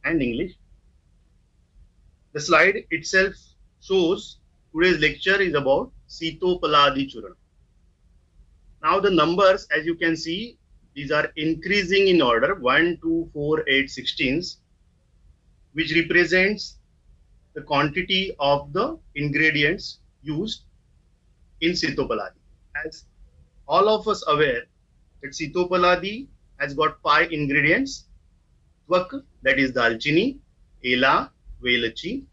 and English. The slide itself shows today's lecture is about Sitopaladi Churan. Now the numbers, as you can see, these are increasing in order 1, 2, 4, 8, 16s, which represents the quantity of the ingredients used in Sitopaladi. As all of us aware that Sitopaladi has got 5 ingredients: Tvak, that is Dalchini, Ela, Velachi,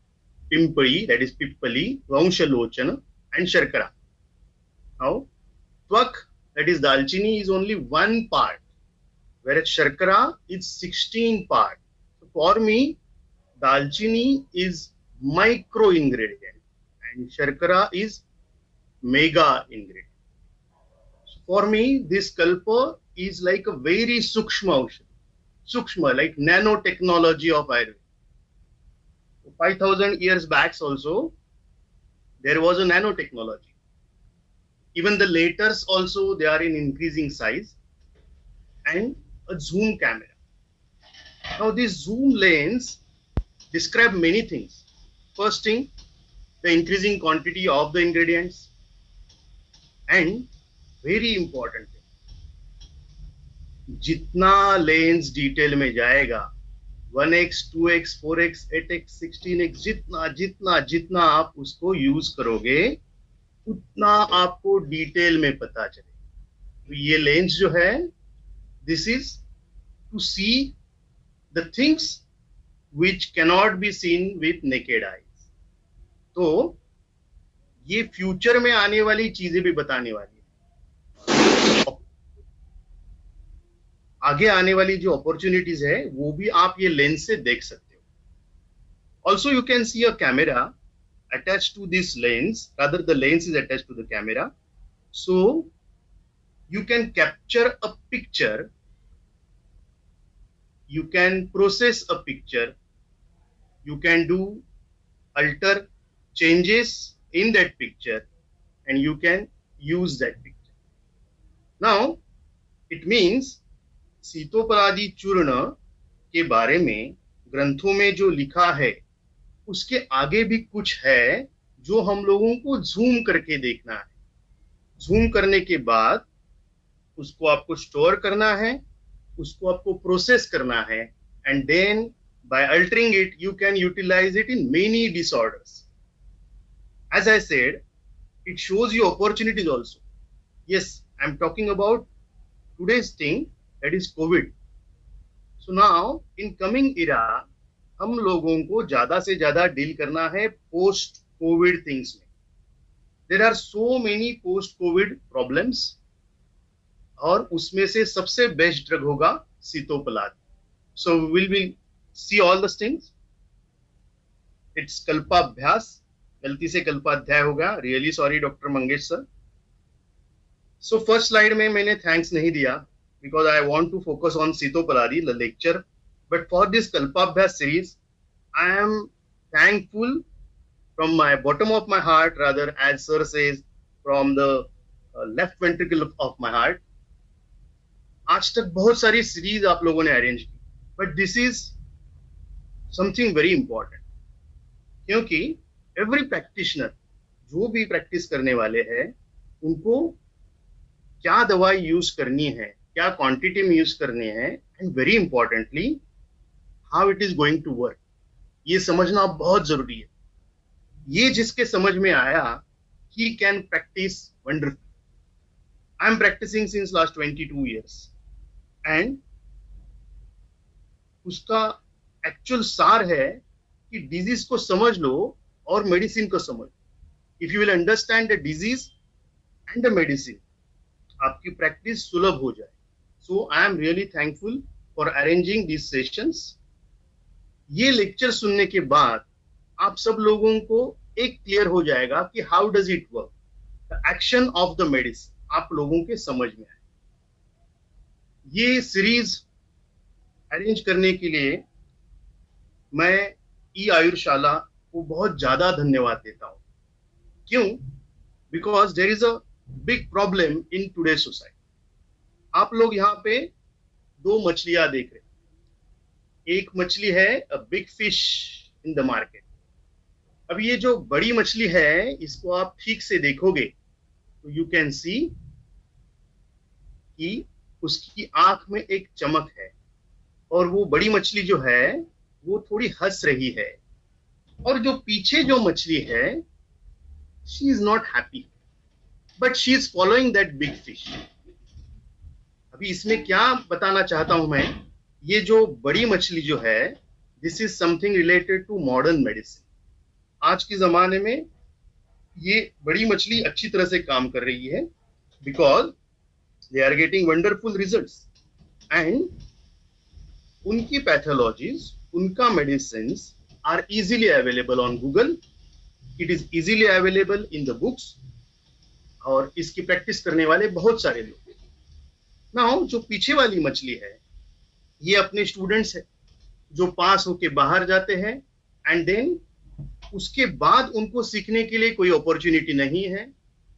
Pimpali, that is Pippali, Vamshalochana, and Sharkara. Now, Tvak, that is Dalchini, is only one part, whereas Sharkara is 16 part. So for me, Dalchini is micro ingredient and Sharkara is mega ingredient. So for me, this Kalpa is like a very Sukshma, like nanotechnology of Ayurveda. 5,000 years back also, there was a nanotechnology. Even the letters also, they are in increasing size, and a zoom camera. Now this zoom lens describe many things. First thing, the increasing quantity of the ingredients, and very important thing, जितना lens detail में जाएगा 1x, 2x, 4x, 8x, 16x, जितना जितना जितना आप उसको use करोगे उतना आपको डिटेल में पता चलेगा. तो ये लेंस जो है, this is to see the things which cannot be seen with naked eyes. तो ये फ्यूचर में आने वाली चीजें भी बताने वाली है. आगे आने वाली जो अपॉर्चुनिटीज है वो भी आप ये लेंस से देख सकते हो. Also you can see a camera attached to this lens, rather the lens is attached to the camera, so you can capture a picture, you can process a picture, you can do alter changes in that picture, and you can use that picture. Now it means Sitopaladi चूर्ण के बारे में ग्रंथों में जो लिखा है उसके आगे भी कुछ है जो हम लोगों को जूम करके देखना है. जूम करने के बाद उसको आपको स्टोर करना है, उसको आपको प्रोसेस करना है, and then by altering it you can utilize it in many disorders. As I said, it shows you opportunities also. Yes, I'm talking about today's thing, that is COVID. So now in coming era हम लोगों को ज्यादा से ज्यादा deal करना है post covid things में. There are so many post covid problems, और उसमें से सबसे बेस्ट ड्रग होगा Sitopalad. So will be see all the things. It's कल्पाभ्यास, गलती से कल्पाध्याय होगा, really sorry doctor Mangesh sir. So first slide में मैंने थैंक्स नहीं दिया because I want to focus on Sitopaladi the lecture. But for this Kalpabhyas series, I am thankful from my bottom of my heart, rather, as sir says, from the left ventricle of my heart. आज तक बहुत सारी series आप लोगों ने arrange की, but this is something very important, क्योंकि every practitioner, जो भी प्रैक्टिस करने वाले हैं, उनको क्या दवाई यूज करनी है, क्या क्वांटिटी में यूज करनी है, and very importantly how it is going to work, ये समझना बहुत जरूरी है. ये जिसके समझ में आया, he can practice wonderfully. I am practicing since last 22 years, and उसका एक्चुअल सार है कि डिजीज को समझ लो और मेडिसिन को समझ लो. If you will understand the disease and the medicine, आपकी प्रैक्टिस सुलभ हो जाए. So I am really thankful for arranging this sessions. ये लेक्चर सुनने के बाद आप सब लोगों को एक क्लियर हो जाएगा कि how does it work, the action of the medicine आप लोगों के समझ में आए. ये सीरीज अरेंज करने के लिए मैं ई आयुर्शाला को बहुत ज्यादा धन्यवाद देता हूं. क्यों? Because there is a big problem in today society. आप लोग यहाँ पे दो मछलियां देख रहे हैं. एक मछली है a big fish in the market. अब ये जो बड़ी मछली है इसको आप ठीक से देखोगे तो यू कैन सी कि उसकी आंख में एक चमक है, और वो बड़ी मछली जो है वो थोड़ी हंस रही है। और जो पीछे जो मछली है, she is not happy, but she is following that big fish. अभी इसमें क्या बताना चाहता हूं मैं, ये जो बड़ी मछली जो है, this is something related to modern medicine. आज के जमाने में ये बड़ी मछली अच्छी तरह से काम कर रही है, because they are getting wonderful results, and उनकी पैथोलॉजीज, उनका medicine are easily available on Google, it is easily available in the books, और इसकी प्रैक्टिस करने वाले बहुत सारे लोग। नाउ जो पीछे वाली मछली है, ये अपने स्टूडेंट्स है जो पास होके बाहर जाते हैं, एंड देन उसके बाद उनको सीखने के लिए कोई अपॉर्चुनिटी नहीं है,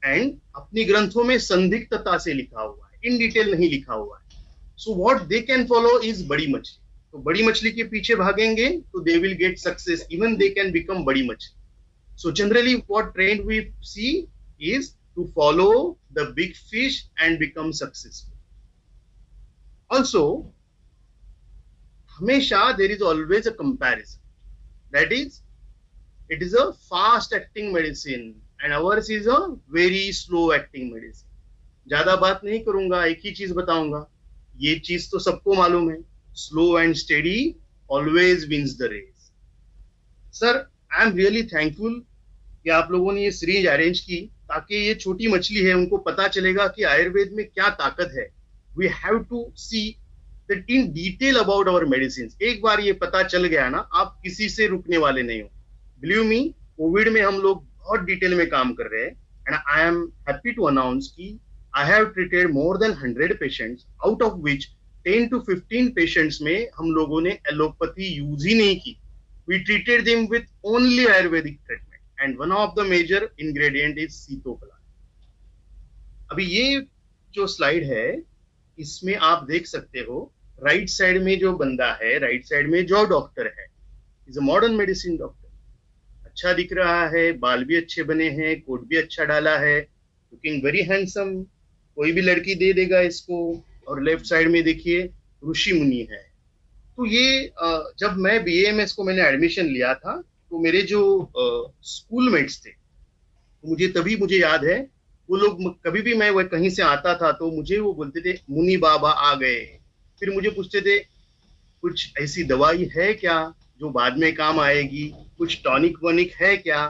एंड अपनी ग्रंथों में संदिग्धता से लिखा हुआ है, इन डिटेल नहीं लिखा हुआ है। So what they can follow is बड़ी मछली। तो बड़ी मछली के पीछे भागेंगे तो they will get success, even they can become बड़ी मछली। So generally what trend we see is to follow the big fish and become successful. Also, हमेशा there is always a comparison. That is, it is a fast acting medicine and ours is a very slow acting medicine. ज्यादा बात नहीं करूंगा, एक ही चीज बताऊंगा। ये चीज तो सबको मालूम है, slow and steady always wins the race. Sir, I am really thankful कि आप लोगों ने ये सीरीज अरेंज की, ताकि ये छोटी मछली है उनको पता चलेगा कि आयुर्वेद में क्या ताकत है। We have to see that in detail about our medicine. एक बार ये पता चल गया ना, आप किसी से रुकने वाले नहीं हो। बिलीव मी, कोविड में हम लोग बहुत डिटेल में काम कर रहे हैं, and I am happy to announce कि I have treated more than 100 patients, out of which 10 to 15 patients में हम लोगों ने एलोपैथी यूज ही नहीं की। We treated them with only ayurvedic treatment, and one of the major ingredient is Sitopalad. अभी ये जो स्लाइड है, इसमें आप देख सकते हो राइट साइड में जो बंदा है, राइट साइड में जो डॉक्टर है, is a modern medicine doctor. अच्छा दिख रहा है, बाल भी अच्छे बने हैं, कोट भी अच्छा डाला है, लुकिंग वेरी हैंडसम, कोई भी लड़की दे देगा इसको। और लेफ्ट साइड में देखिए ऋषि मुनि है। तो ये जब मैं BAMS को मैंने एडमिशन लिया था, तो मेरे जो स्कूल मेट्स थे, मुझे याद है, वो लोग कभी भी मैं वो कहीं से आता था तो मुझे वो बोलते थे मुनि बाबा आ गए। फिर मुझे पूछते थे कुछ ऐसी दवाई है क्या जो बाद में काम आएगी, कुछ टॉनिक वॉनिक है क्या।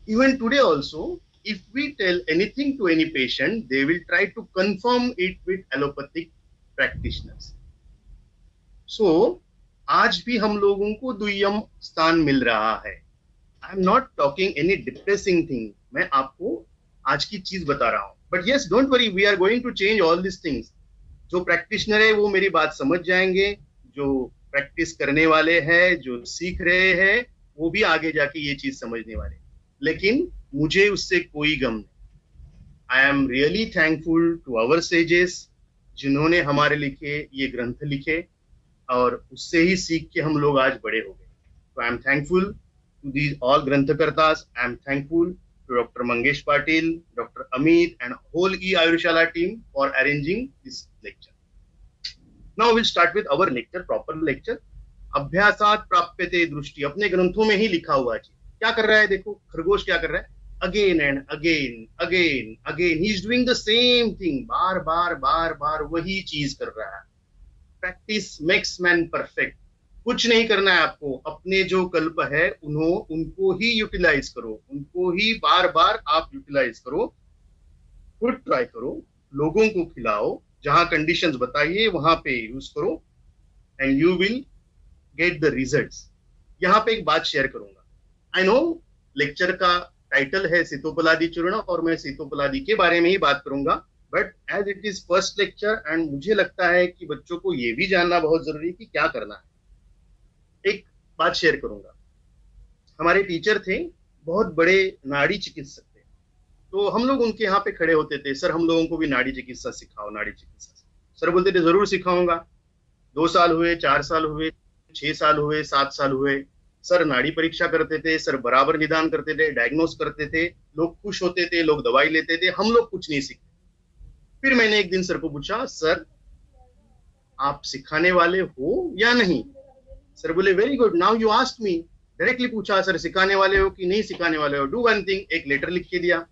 Even today also if we tell anything to any patient, they will try to confirm it with allopathic practitioners. So आज भी हम लोगों को दुय्यम स्थान मिल रहा है। I am not talking any depressing thing, मैं आपको आज की चीज बता रहा हूं। But yes, don't worry, we are going to change all this things. जो प्रैक्टिशनर है वो मेरी बात समझ जाएंगे, जो प्रैक्टिस करने वाले हैं, जो सीख रहे हैं, वो भी आगे जाके ये चीज समझने वाले। लेकिन मुझे उससे कोई गम नहीं। I am really thankful to our sages, जिन्होंने हमारे लिखे ये ग्रंथ लिखे, और उससे ही सीख के हम लोग आज बड़े हो गए। तो I am thankful to these all ग्रंथकर्तास। I am thankful to Dr. Mangesh Patil, Dr. Amit, and whole Ayurushala team for arranging this lecture. Now we'll start with our lecture, proper lecture. अभ्यासात प्राप्यते दृष्टि, अपने ग्रंथों में ही लिखा हुआ है। क्या कर रहा है देखो, खरगोश क्या कर रहा है, again and again again again he is doing the same thing, बार बार बार बार वही चीज कर रहा है। Practice makes man perfect. कुछ नहीं करना है आपको, अपने जो कल्प है उनको ही यूटिलाइज करो, उनको ही बार बार आप यूटिलाइज करो, खुद ट्राई करो, लोगों को खिलाओ, जहां कंडीशंस बताइए वहां पे यूज करो, and you will get the results. यहाँ पे एक बात शेयर करूंगा। आई नो लेक्चर का टाइटल है सीतोपलादी चूर्ण, और मैं सीतोपलादी के बारे में ही बात करूंगा, but as it is first lecture and मुझे लगता है कि बच्चों को ये भी जानना बहुत जरूरी है कि क्या करना है। एक बात शेयर करूंगा। हमारे टीचर थे, बहुत बड़े नाड़ी चिकित्सक थे, तो हम लोग उनके यहाँ पे खड़े होते थे, सर हम लोगों को भी नाड़ी चिकित्सा सिखाओ, नाड़ी चिकित्सा। सर बोलते थे जरूर सिखाऊंगा। 2 साल हुए, 4 साल हुए, 6 साल हुए, 7 साल हुए, सर नाड़ी परीक्षा करते थे, सर बराबर निदान करते थे, डायग्नोस करते थे, लोग खुश होते थे, लोग दवाई लेते थे, हम लोग कुछ नहीं सीखते। फिर मैंने एक दिन सर को पूछा, सर आप सिखाने वाले हो या नहीं? सर बोले very good, now you ask me. Directly पूछा, सर सिखाने वाले हो कि नहीं सिखाने वाले हो? डू वन थिंग, एक लेटर लिख के दिया,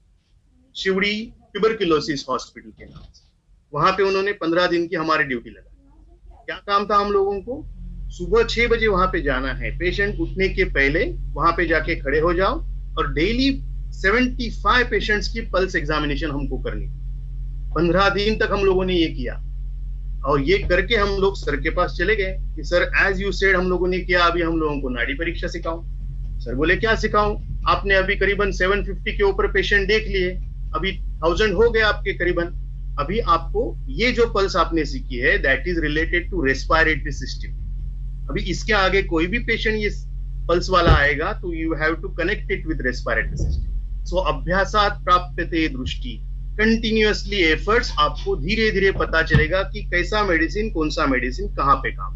शिवड़ी ट्यूबरक्लोसिस हॉस्पिटल के नाम से। वहां पे उन्होंने 15 दिन की हमारी ड्यूटी लगा। क्या काम था हम लोगों को? सुबह 6 बजे वहां पे जाना है, पेशेंट उठने के पहले वहां पे जाके खड़े हो जाओ और डेली 75 पेशेंट्स की पल्स एग्जामिनेशन हमको करनी। 15 दिन तक हम लोगों ने ये किया और ये करके हम लोग सर के पास चले गए कि सर एज यू सेड हम लोगों ने किया, अभी हम लोगों को नाड़ी परीक्षा सिखाओ। सर बोले क्या सिखाऊं? आपने अभी करीबन 750 के ऊपर पेशेंट देख लिए, अभी 1000 हो गए आपके करीबन। अभी आपको ये जो पल्स आपने सीखी है that is related to respiratory system. अभी इसके आगे कोई भी पेशेंट ये पल्स वाला आएगा तो you have to connect it with respiratory system. So अभ्यासात प्राप्यते दृष्टि, कंटिन्यूअसली एफर्ट्स, आपको धीरे धीरे पता चलेगा कि कैसा मेडिसिन, कौन सा मेडिसिन कहां पे काम,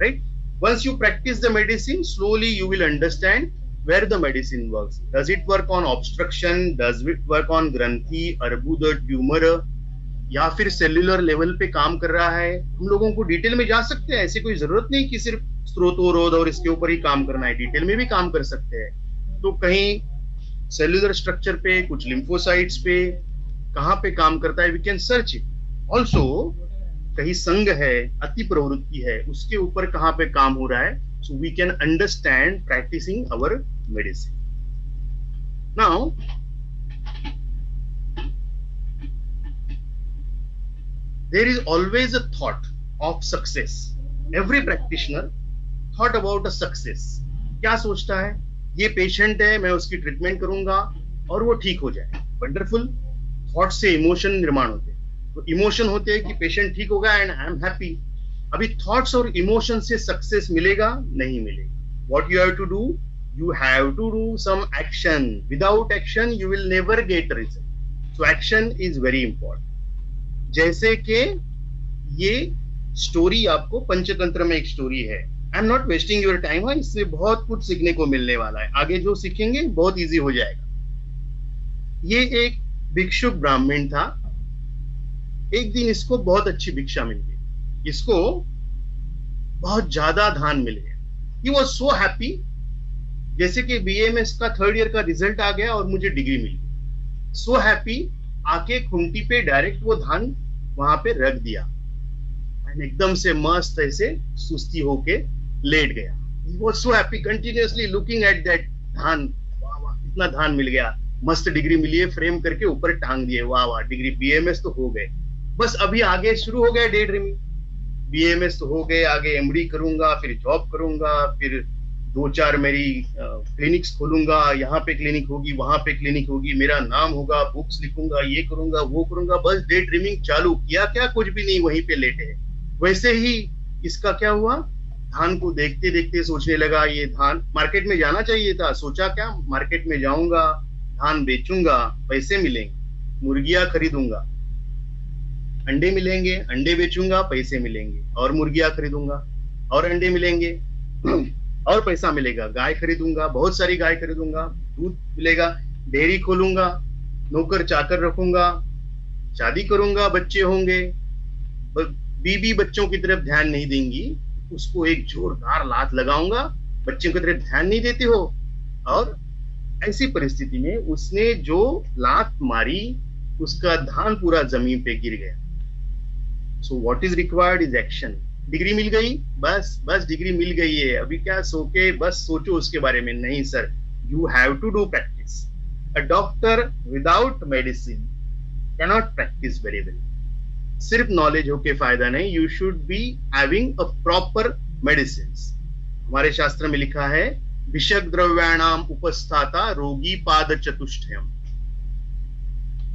right? Once you practice the medicine slowly you will understand where the medicine works. Does it work on obstruction? Does it work on ग्रंथि, अर्बुद, ट्यूमर, या फिर सेल्युलर लेवल पे काम कर रहा है? हम लोगों को डिटेल में जा सकते हैं, ऐसे कोई जरूरत नहीं कि सिर्फ स्त्रोतोरोध और इसके ऊपर ही काम करना है, डिटेल में भी काम कर सकते हैं। तो कहीं सेल्युलर स्ट्रक्चर पे, कुछ लिम्फोसाइट्स पे कहाँ पे काम करता है, we can search it. Also कहीं संघ है, अति प्रवृत्ति है, उसके ऊपर कहाँ पे काम हो रहा है, so we can understand practicing our medicine. Now, there is always a thought of success. Every practitioner thought about a success. क्या सोचता है? ये पेशेंट है, मैं उसकी ट्रीटमेंट करूंगा और वो ठीक हो जाए। वंडरफुल। थॉट से इमोशन निर्माण होते हैं, तो इमोशन होते हैं कि पेशेंट ठीक होगा एंड आई एम हैप्पी। अभी थॉट्स और इमोशन से सक्सेस मिलेगा? नहीं मिलेगा। What you have to do? You have to do some action. Without action you will never get result. So action is very important. जैसे कि ये स्टोरी आपको पंचतंत्र में एक स्टोरी है, I am not wasting your time, इससे बहुत कुछ सीखने को मिलने वाला है। आगे जो सीखेंगे बहुत इजी हो जाएगा। ये एक भिक्षुक ब्राह्मण था। एक दिन इसको बहुत अच्छी भिक्षा मिल गई, इसको बहुत ज्यादा धान मिल गया। ही वॉज सो हैप्पी, जैसे कि बीएमएस का 3rd ईयर का रिजल्ट आ गया और मुझे डिग्री मिल गई। सो हैप्पी, आके खुंटी पे डायरेक्ट वो धान वहां पे रख दिया एंड एकदम से मस्त ऐसे सुस्ती होके लेट गया। He was so happy, continuously looking at that धान। वाह वाह, कितना धान मिल गया, मस्त डिग्री मिली है, फ्रेम करके ऊपर टांग दिए, वाह वाह डिग्री, बीएमएस तो हो गए। बस अभी आगे शुरू हो गया डे ड्रीमिंग। बीएमएस तो हो गए, आगे एमडी करूंगा, फिर जॉब करूंगा, फिर 2-4 मेरी क्लिनिक्स खोलूंगा, यहाँ पे क्लिनिक होगी, वहां पे क्लिनिक होगी, मेरा नाम होगा, बुक्स लिखूंगा, ये करूंगा, वो करूंगा। बस डे ड्रीमिंग चालू किया, क्या कुछ भी नहीं, वहीं पे लेटे हैं। वैसे ही इसका क्या हुआ, धान को देखते देखते सोचने लगा ये धान मार्केट में जाना चाहिए था। सोचा क्या, मार्केट में जाऊंगा, धान बेचूंगा, पैसे मिलेंगे, मुर्गियां खरीदूंगा, अंडे मिलेंगे, अंडे बेचूंगा, पैसे मिलेंगे, और मुर्गियां खरीदूंगा और अंडे मिलेंगे और पैसा मिलेगा, गाय खरीदूंगा, बहुत सारी गाय खरीदूंगा, दूध मिलेगा, डेयरी खोलूंगा, नौकर चाकर रखूंगा, शादी करूंगा, बच्चे होंगे। बीबी बच्चों की तरफ ध्यान नहीं देंगी, उसको एक जोरदार लात लगाऊंगा, बच्चों की तरफ ध्यान नहीं देती हो। और ऐसी परिस्थिति में उसने जो लात मारी, उसका धान पूरा जमीन पे गिर गया। So what is required is action. Degree मिल गई, बस डिग्री मिल गई है, अभी क्या सो के बस सोचो उसके बारे में? नहीं sir, you have to do practice. A doctor without medicine cannot practice very well. सिर्फ नॉलेज होके फायदा नहीं, you should be having a proper medicine. हमारे शास्त्र में लिखा है, विषक द्रव्याणाम उपस्थाता रोगी पाद चतुष्टयम।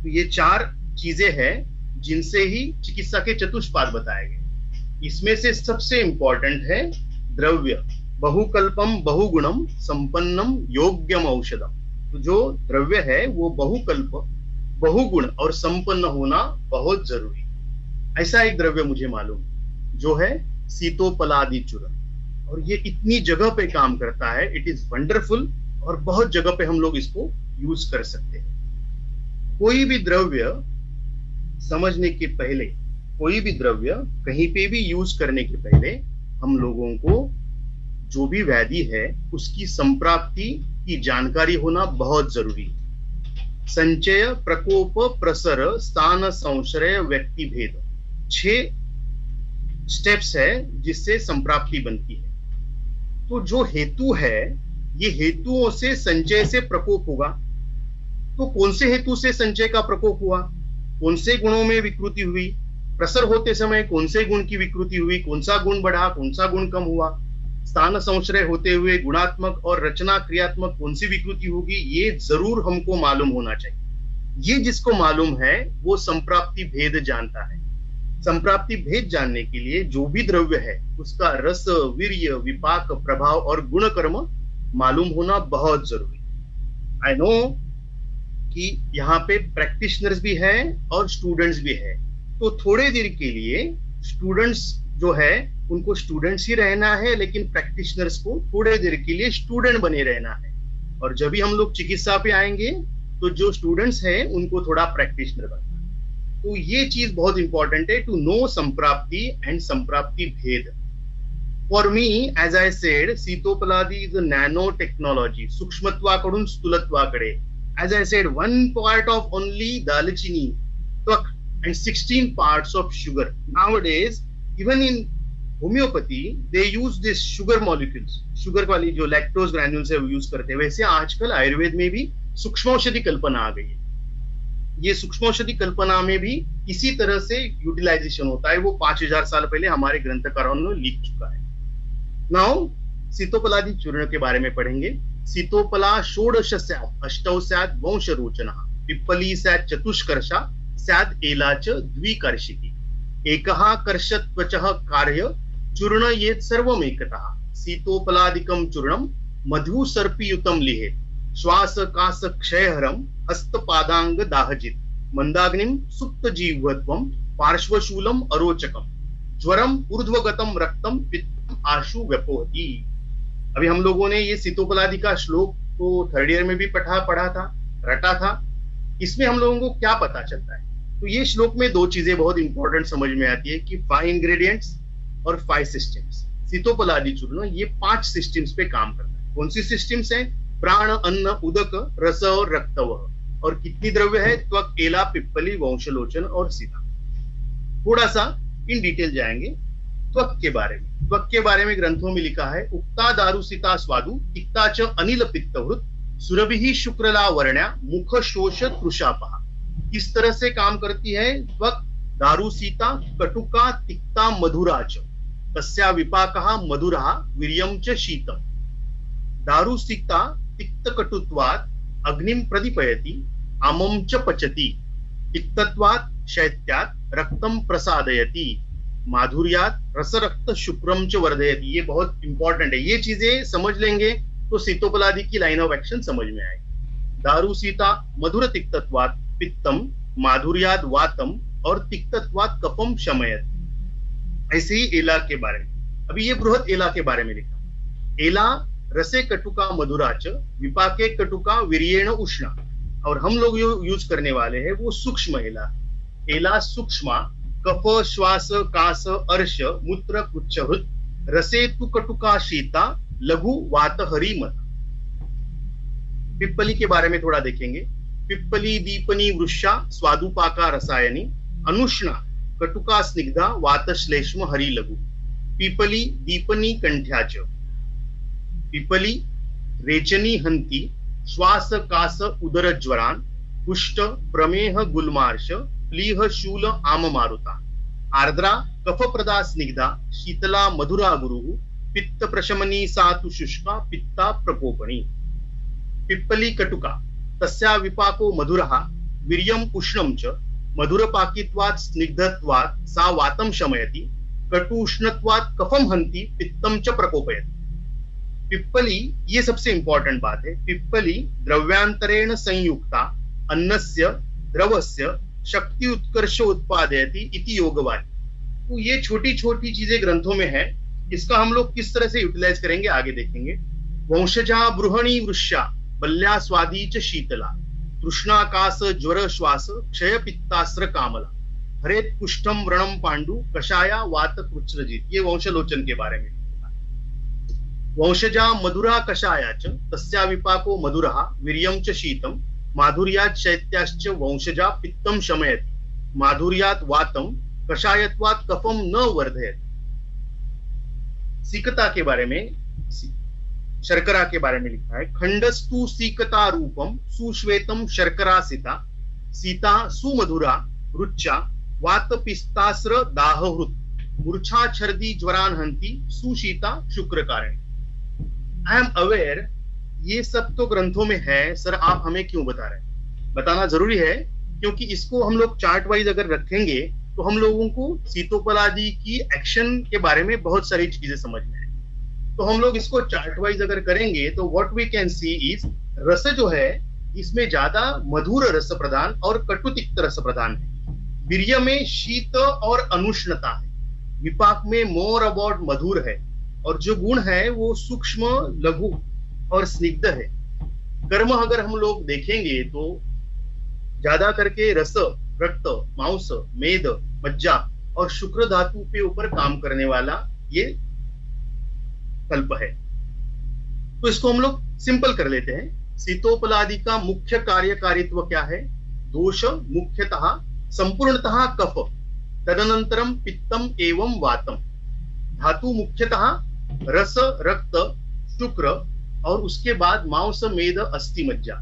तो ये 4 चीजें हैं जिनसे ही चिकित्सा के चतुष्पाद बताए गए। इसमें से सबसे इंपॉर्टेंट है द्रव्य, बहुकल्पम बहुगुणम संपन्नम योग्यम औषधम। तो जो द्रव्य है वो बहुकल्प, बहुगुण और संपन्न होना बहुत जरूरी। ऐसा एक द्रव्य मुझे मालूम जो है सीतोपलादि चूर्ण। और ये इतनी जगह पे काम करता है, इट इज वंडरफुल, और बहुत जगह पे हम लोग इसको यूज कर सकते हैं। कोई भी द्रव्य समझने के पहले, कोई भी द्रव्य कहीं पे भी यूज करने के पहले हम लोगों को जो भी व्याधि है उसकी संप्राप्ति की जानकारी होना बहुत जरूरी है। संचय, प्रकोप, प्रसर, स्थान, संश्रय, व्यक्ति भेद, 6 स्टेप्स है जिससे संप्राप्ति बनती है। तो जो हेतु है, ये हेतुओं से संचय से प्रकोप होगा। तो कौन से हेतु से संचय का प्रकोप हुआ, कौन से गुणों में विकृति हुई, प्रसर होते समय कौन से गुण की विकृति हुई, कौन सा गुण बढ़ा, कौन सा गुण कम हुआ, स्थान संश्रय होते हुए गुणात्मक और रचना क्रियात्मक कौन सी विकृति होगी, ये जरूर हमको मालूम होना चाहिए। ये जिसको मालूम है वो संप्राप्ति भेद जानता है। संप्राप्ति भेद जानने के लिए जो भी द्रव्य है उसका रस, वीर्य, विपाक, प्रभाव और गुण कर्म मालूम होना बहुत जरूरी है। आई नो कि यहाँ पे प्रैक्टिशनर्स भी हैं और स्टूडेंट्स भी है, तो थोड़े देर के लिए स्टूडेंट्स जो है उनको स्टूडेंट्स ही रहना है, लेकिन प्रैक्टिशनर्स को थोड़े देर के लिए स्टूडेंट बने रहना है। और जब भी हम लोग चिकित्सा पे आएंगे तो जो स्टूडेंट्स हैं उनको थोड़ा प्रैक्टिशनर बनना है। तो ये चीज बहुत इंपॉर्टेंट है, टू नो संप्राप्ति एंड संप्राप्ति भेद। For me, as I said, Sitopaladi is a nano technology, सूक्ष्मत्वाकडून स्थूलत्वाकडे. As I said, one part of only दालचीनी, त्वक, and 16 parts of sugar. Nowadays, even in homeopathy, they use this sugar molecules. Sugar वाली जो lactose granules है वो use करते हैं। वैसे आजकल आयुर्वेद में भी सूक्ष्मौषधि कल्पना आ गई है। ये सूक्ष्मौषधि कल्पना में भी इसी तरह से यूटिलाइजेशन होता है। वो 5000 साल पहले हमारे ग्रंथकारों ने लिख चुका है। नाउ सीतोपलादी चूर्ण के बारे में पढ़ेंगे। सीतोपला षोडश स्यात्, अष्टौ स्यात् वंश रोचनः, पिप्पली स्यात् चतुष्कर्षा, स्यात् एला च द्विकर्षिकी, एकः कर्षत्वचः कार्य, चूर्ण येत् सर्वमेकतः, सीतोपलादिकं चूर्णं मधु सर्पयुतं लिहेत्, श्वास कास क्षयहरं हस्तपादांग दाहजित्, मंदाग्निं सुप्त जीवत्वं पार्श्वशूलम अरोचकम, ज्वरम ऊर्ध्वगतम रक्तम पित्तम आशु व्यपोहति। अभी हम लोगों ने ये सीतोपलादि का श्लोक तो थर्ड ईयर में भी पढ़ा था, रटा था। इसमें हम लोगों को क्या पता चलता है? तो ये श्लोक में 2 चीजें बहुत इंपॉर्टेंट समझ में आती है कि 5 इंग्रेडिएंट्स और 5 सिस्टम्स। सीतोपलादि चूर्ण ये 5 सिस्टम्स पे काम करता है। कौन सी सिस्टम्स है? प्राण, अन्न, उदक, रस और रक्तवह। और कितनी द्रव्य है? त्वक, एला, पिप्पली, वंशलोचन और सीता। थोड़ा सा इन डिटेल जाएंगे त्वक के बारे में। त्वक के बारे में ग्रंथों में लिखा है, उक्ता दारुसिता स्वादु, तिक्ता च अनिल पित्तवृत, सुरभि शुक्रला वर्ण्या, मुख शोष तृषापहा। इस तरह से काम करती है त्वक। दारुसीता, कटुका, तिक्ता, मधुरा च, तस्या विपाकः मधुरः, वीर्यं च शीतम्। दारुसिता तिक्त कटुत्वात् अग्निं प्रदीपयति, आमं च पचति, तिक्तत्वात् शैत्यात् रक्तं प्रसादयति, माधुर्यात रस रक्त शुक्रम च वर्धयति। ये बहुत इंपॉर्टेंट है। ये चीजें समझ लेंगे तो सीतोपलादि की लाइन ऑफ एक्शन समझ में आएगी। दारुसीता मधुर तिक्तत्वात् पित्तम, माधुर्यात वातम और तिक्तत्वात् कफम शमयति। ऐसे ही एला के बारे में। अभी ये बृहत एला के बारे में लिखा। एला रसे कटुका मधुराच, विपाके कटुका वीर्येण उष्णा। और हम लोग यूज करने वाले हैं वो सूक्ष्म एला। एला सूक्ष्म, कफ, श्वास, कास, अर्श, मूत्र, कुच्छहृत, रसे तु कटुका शीता, लघु वात हरि मत। पिप्पली के बारे में थोड़ा देखेंगे। पिप्पली दीपनी वृक्षा, स्वादुपाका रसायनी, अनुष्णा, कटुका स्निग्धा, वात श्लेष्म हरि लघु। पिप्पली दीपनी कंठ्याच, पिप्पली रेचनी हंती, श्वास कास उदर ज्वरान, कुष्ठ प्रमेह गुलमार्श, प्लीह शूल आम मारुता। आर्द्रा कफप्रदा स्निग्धा, शीतला मधुरा गुरुः, पित्त प्रशमनी सातु शुष्का, पित्ता प्रकोपणी। पिप्पली कटुका, तस्या विपाको मधुरः, वीर्यं उष्णं च, मधुरपाकित्वात् स्निग्धत्वात् सा वातं शमयति, कटु उष्णत्वात् कफं हन्ति, पित्तं च प्रकोपयति। पिप्पली, ये सबसे इंपॉर्टेंट बात है, पिप्पली द्रव्यांतरेण संयुक्ता अन्नस्य द्रवस्य शक्ति उत्कर्ष उत्पादयति इति योगवादी। तो ये छोटी छोटी चीजें ग्रंथों में है, इसका हम लोग किस तरह से यूटिलाइज करेंगे आगे देखेंगे। वंशजा बृहणी वृष्या बल्या स्वादी च शीतला तृष्णाकाश ज्वर श्वास क्षय पित्तास्त्र कामला हरेत कुष्ठम व्रणम पांडु कषाया वात कृच्छ्रजित। ये वंशलोचन के बारे में। वंशजा मधुरा कषाया च तस्या विपाको मधुरः वीर्यं च शीतम माधुर्यात् शैत्याश्च वंशजा पित्तम शमयति माधुर्यात् वातम कषायत्वात् कफम न वर्धयति। सीकता के बारे में, शर्करा के बारे में लिखा है। खंडस्तु सीकता रूपम सुश्वेतम शर्करा सीता सीता सुमधुरा रुच्चा वात पिस्तास्र दाहहृत मूर्छा छर्दी ज्वरान हंती सुशीता शुक्र कारण। आई एम अवेयर ये सब तो ग्रंथों में है सर, आप हमें क्यों बता रहे हैं? बताना जरूरी है क्योंकि इसको हम लोग चार्ट वाइज अगर रखेंगे तो हम लोगों को सीतोपलादि की एक्शन के बारे में बहुत सारी चीजें समझ में आए। तो हम लोग इसको चार्ट वाइज अगर करेंगे तो what we can see is रस जो है इसमें ज्यादा मधुर रस प्रदान और कटुतिक्त रस प्रदान है। वीर्य में शीत और अनुष्णता है। विपाक में मोर अबाउट मधुर है और जो गुण है वो सूक्ष्म लघु और स्निग्ध है। कर्म अगर हम लोग देखेंगे तो ज्यादा करके रस रक्त मांस मेद मज्जा और शुक्र धातु के ऊपर काम करने वाला ये कल्प है। तो इसको हम लोग सिंपल कर लेते हैं। सीतोपलादि का मुख्य कार्यकारित्व क्या है? दोष मुख्यतः संपूर्णतः कफ तदनंतरम पित्तम एवं वातम। धातु मुख्यतः रस रक्त शुक्र और उसके बाद मांस मेद अस्थि मज्जा।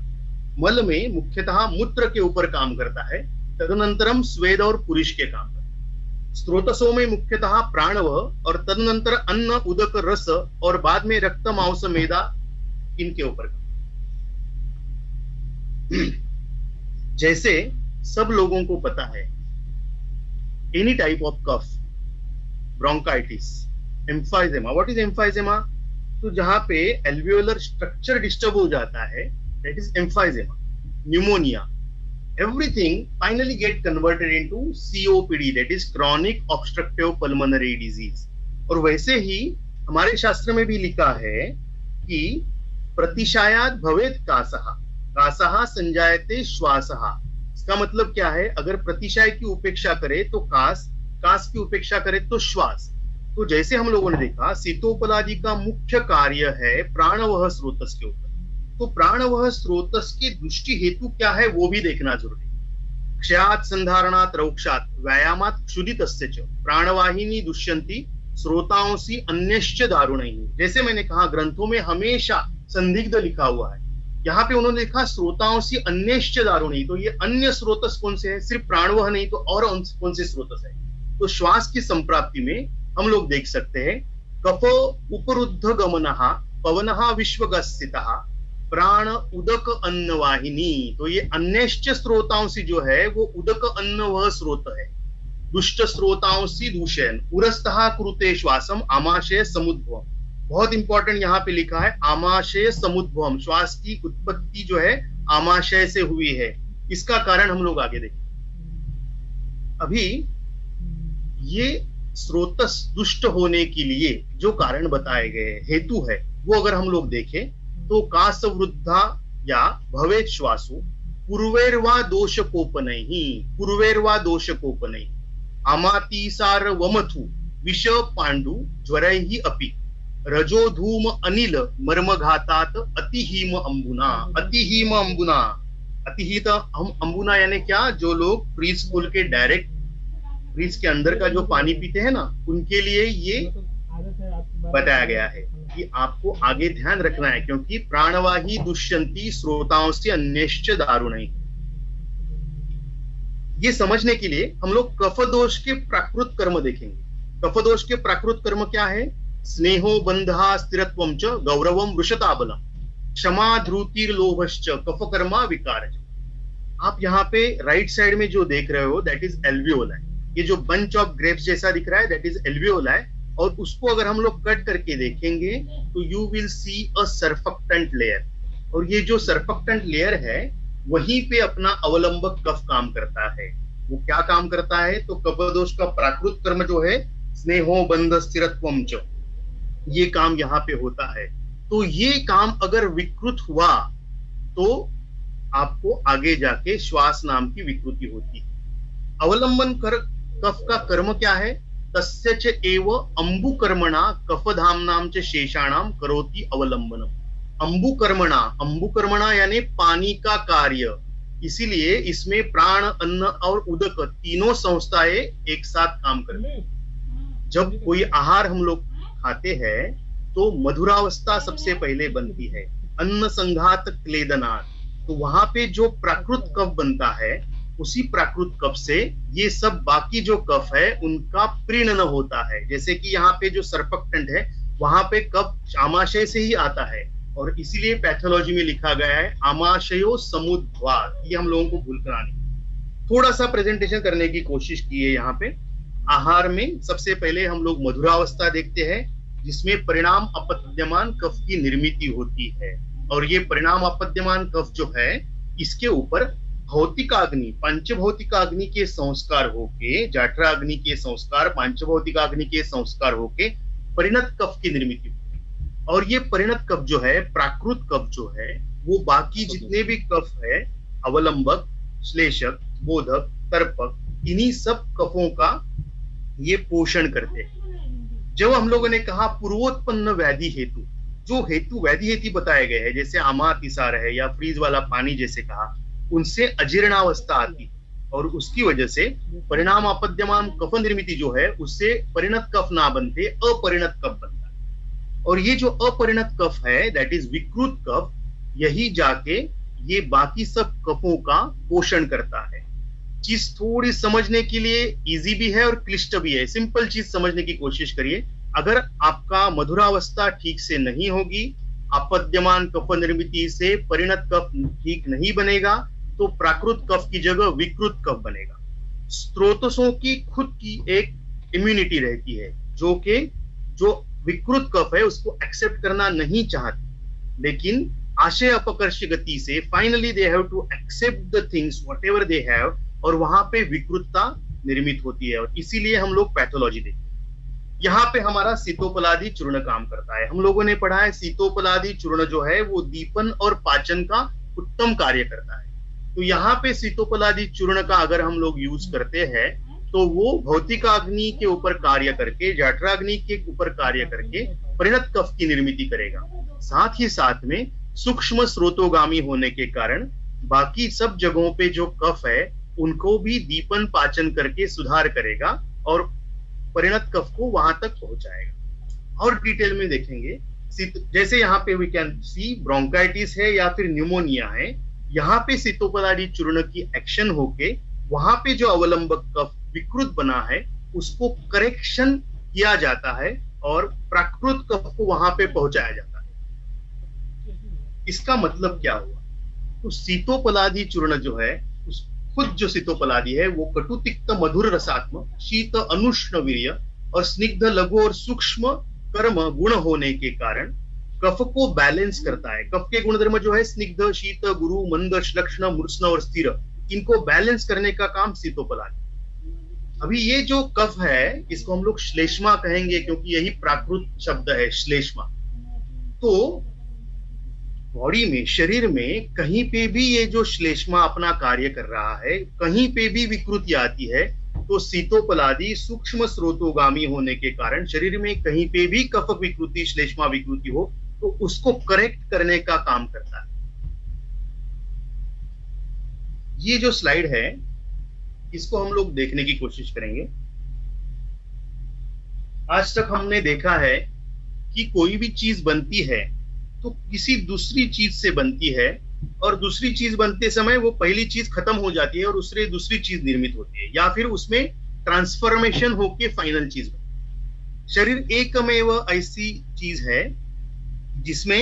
मल में मुख्यतः मूत्र के ऊपर काम करता है, तदनंतरम स्वेद और पुरुष के काम करता है। स्त्रोतसों में मुख्यतः प्राणव और तदनंतर अन्न उदक रस और बाद में रक्त मांस मेदा इनके ऊपर काम। जैसे सब लोगों को पता है any type of cough, bronchitis, emphysema. What is emphysema? तो जहां पे एल्वियोलर स्ट्रक्चर डिस्टर्ब हो जाता है that is emphysema. Pneumonia, everything finally get converted into COPD, that is chronic obstructive pulmonary disease। और वैसे ही हमारे शास्त्र में भी लिखा है कि प्रतिशायात भवेत कासः कासः संजायते श्वासः। इसका मतलब क्या है? अगर प्रतिशाय की उपेक्षा करे तो कास, कास की उपेक्षा करे तो श्वास। तो जैसे हम लोगों ने देखा सीतोपलादि का मुख्य कार्य है प्राणवह स्रोतस के ऊपर। तो प्राणवह स्रोतस के दृष्टि हेतु क्या है वो भी देखना जरूरी। क्षयात संधारणात रौक्षात व्यायामात क्षुदितस्य च प्राणवाहिनी दुष्यंती श्रोतांसी अन्यश्च दारुणैः। जैसे मैंने कहा ग्रंथों में हमेशा संदिग्ध लिखा हुआ है, यहाँ पे उन्होंने लिखा श्रोतांसी अन्यश्च दारुणैः। तो ये अन्य स्रोतस कौन से है? सिर्फ प्राणवह नहीं तो और कौन से स्रोतस है? तो श्वास की संप्राप्ति में हम लोग देख सकते हैं कफ उपरुद्ध गमनः पवनः विश्वगस्थितः प्राण उदक अन्न वाहिनी। तो ये अन्यश्च स्रोतांसी जो है वो उदक अन्न वह स्रोत है। दुष्ट स्रोतांसी दूषण उरस्तः कुरुते श्वासम आमाशय समुद्भवम। बहुत इंपॉर्टेंट यहाँ पे लिखा है आमाशय समुद्भवम। श्वास की उत्पत्ति जो है आमाशय से हुई है। इसका कारण हम लोग आगे देखें। अभी ये स्रोतस दुष्ट होने के लिए जो कारण बताए गए हेतु है वो अगर हम लोग देखें तो कास वृद्धा या भवेत श्वासो पूर्वेर्वा दोष कोपनैहि पूर्वेर्वा दोष कोपनैहि आमातिसार वमथु विष पांडु ज्वरैहि अपि रजो धूम अनिल मर्मघातात अतिहीम अंबुना। अतिहीम अंबुना, अतिहीत हम अंबुना यानी क्या? जो लोग फ्रीज खोल के डायरेक्ट फ्रीज के अंदर का जो पानी पीते हैं ना उनके लिए ये बताया गया है कि आपको आगे ध्यान रखना है क्योंकि प्राणवाही दुष्यंती श्रोताओं से अन्यश्च दारुणैः। ये समझने के लिए हम लोग कफ दोष के प्राकृत कर्म देखेंगे। कफ दोष के प्राकृत कर्म क्या है? स्नेहो बंधा स्थिरत्वम च गौरवम वृषताबलम क्षमा ध्रुतिर्लोभश्च कफ कर्मा विकार। आप यहाँ पे राइट साइड में जो देख रहे हो दैट इज एल्वियोलाई। ये जो बंच ऑफ ग्रेप्स जैसा दिख रहा है दैट इज एल्वियोलाई। और उसको अगर हम लोग कट करके देखेंगे तो you will see a surfactant layer. और ये जो सर्फेक्टेंट लेयर है वहीं पे अपना अवलंबक कफ काम करता है। वो क्या काम करता है? तो कफ दोष का प्राकृत कर्म जो है स्नेहो बंध स्थिरत्वम च, ये काम यहाँ पे होता है। तो ये काम अगर विकृत हुआ तो आपको आगे जाके श्वास नाम की विकृति होती है। अवलंबन कर कफ का कर्म क्या है? तस्य च एव अंबुकर्मणा कफधामनाम च शेषाणाम करोति अवलंबनम। अंबुकर्मणा यानी पानी का कार्य, इसीलिए इसमें प्राण, अन्न और उदक तीनों संस्थाएं एक साथ काम करती हैं। जब कोई आहार हम लोग खाते हैं तो मधुरावस्था सबसे पहले बनती है, अन्न संघात क्लेदनात्। तो वहां पे जो प्राकृत कफ बनता है, उसी प्राकृत कफ से ये सब बाकी जो कफ है उनका प्रीणन होता है। जैसे कि यहाँ पे जो सर्पक्टेंट है वहां पे कफ आमाशय से ही आता है, और इसीलिए पैथोलॉजी में लिखा गया है आमाशयो समुद्वार। ये हम लोगों को भूल करानी। थोड़ा सा प्रेजेंटेशन करने की कोशिश की है। यहाँ पे आहार में सबसे पहले हम लोग मधुरावस्था देखते हैं, जिसमें परिणाम अपद्यमान कफ की निर्मिति होती है। और ये परिणाम अपद्यमान कफ जो है, इसके ऊपर भौतिकाग्नि, पंचभौतिकाग्नि के संस्कार होके, जाठराग्नि के संस्कार, पंचभौतिकाग्नि के संस्कार होके परिणत कफ की निर्मिति होती है। और ये परिणत कफ जो है, प्राकृत कफ जो है, वो बाकी जितने भी कफ है, अवलंबक, श्लेषक, बोधक, तर्पक, इन्हीं सब कफों का ये पोषण करते हैं। जब हम लोगों ने कहा पूर्वोत्पन्न व्याधि हेतु, जो हेतु व्याधि हेतु बताए गए हैं, जैसे आमातिसार है या फ्रीज वाला पानी जैसे कहा, उनसे अजीर्णावस्था आती, और उसकी वजह से परिणाम अपद्यमान कफ निर्मिति जो है, उससे परिणत कफ ना बनते अपरिणत कफ बनता है। और ये जो अपरिणत कफ है, दैट इज विकृत कफ, यही जाके ये बाकी सब कफों का पोषण करता है। चीज थोड़ी समझने के लिए इजी भी है और क्लिष्ट भी है। सिंपल चीज समझने की कोशिश करिए। अगर आपका मधुरावस्था ठीक से नहीं होगी, अपद्यमान कफ निर्मिति से परिणत कफ ठीक नहीं बनेगा, तो प्राकृत कफ की जगह विकृत कफ बनेगा। स्रोतों की खुद की एक इम्यूनिटी रहती है, जो विकृत कफ है उसको एक्सेप्ट करना नहीं चाहती, लेकिन आशय अपकर्ष गति से finally they have to accept the things whatever they have, और वहां पे विकृतता निर्मित होती है। और इसीलिए हम लोग पैथोलॉजी देखते हैं। यहाँ पे हमारा सीतोपलादी चूर्ण काम करता है। हम लोगों ने पढ़ा है सीतोपलादी चूर्ण जो है वो दीपन और पाचन का उत्तम कार्य करता है। तो यहाँ पे सीतोपलादी चूर्ण का अगर हम लोग यूज करते हैं तो वो भौतिकाग्नि के ऊपर कार्य करके, जठराग्नि के ऊपर कार्य करके परिणत कफ की निर्मिति करेगा। साथ ही साथ में सूक्ष्म स्रोतोगामी होने के कारण बाकी सब जगहों पे जो कफ है उनको भी दीपन पाचन करके सुधार करेगा और परिणत कफ को वहां तक पहुंचाएगा। और डिटेल में देखेंगे, जैसे यहाँ पे वी कैन सी ब्रोंकाइटिस है या फिर न्यूमोनिया है, यहाँ पे सीतोपलादी चूर्ण की एक्शन होके वहां पे जो अवलंबक कफ विकृत बना है उसको करेक्शन किया जाता है और प्राकृत कफ को वहां पे पहुंचाया जाता है। इसका मतलब क्या हुआ? तो सीतोपलादी चूर्ण जो है, खुद जो सीतोपलादी है वो कटु तिक्त मधुर रसात्मक, शीत अनुष्ण वीर्य और स्निग्ध लघु और सूक्ष्म कर्म गुण होने के कारण कफ को बैलेंस करता है। कफ के गुणधर्म जो है स्निग्ध, शीत, गुरु, मंद, श्लक्ष्ण, मूर्छन और स्थिर, इनको बैलेंस करने का काम सीतोपलादी। अभी ये जो कफ है इसको हम लोग श्लेष्मा कहेंगे, क्योंकि यही प्राकृत शब्द है श्लेष्मा। तो बॉडी में, शरीर में कहीं पे भी ये जो श्लेष्मा अपना कार्य कर रहा है, कहीं पे भी विकृति आती है तो सीतोपलादी सूक्ष्म स्रोतोगामी होने के कारण शरीर में कहीं पे भी कफ विकृति, श्लेष्मा विकृति हो तो उसको करेक्ट करने का काम करता है। ये जो स्लाइड है इसको हम लोग देखने की कोशिश करेंगे। आज तक हमने देखा है कि कोई भी चीज बनती है तो किसी दूसरी चीज से बनती है, और दूसरी चीज बनते समय वो पहली चीज खत्म हो जाती है और उससे दूसरी चीज निर्मित होती है, या फिर उसमें ट्रांसफॉर्मेशन होके फाइनल चीज बनती है। शरीर एकमेव ऐसी चीज है जिसमें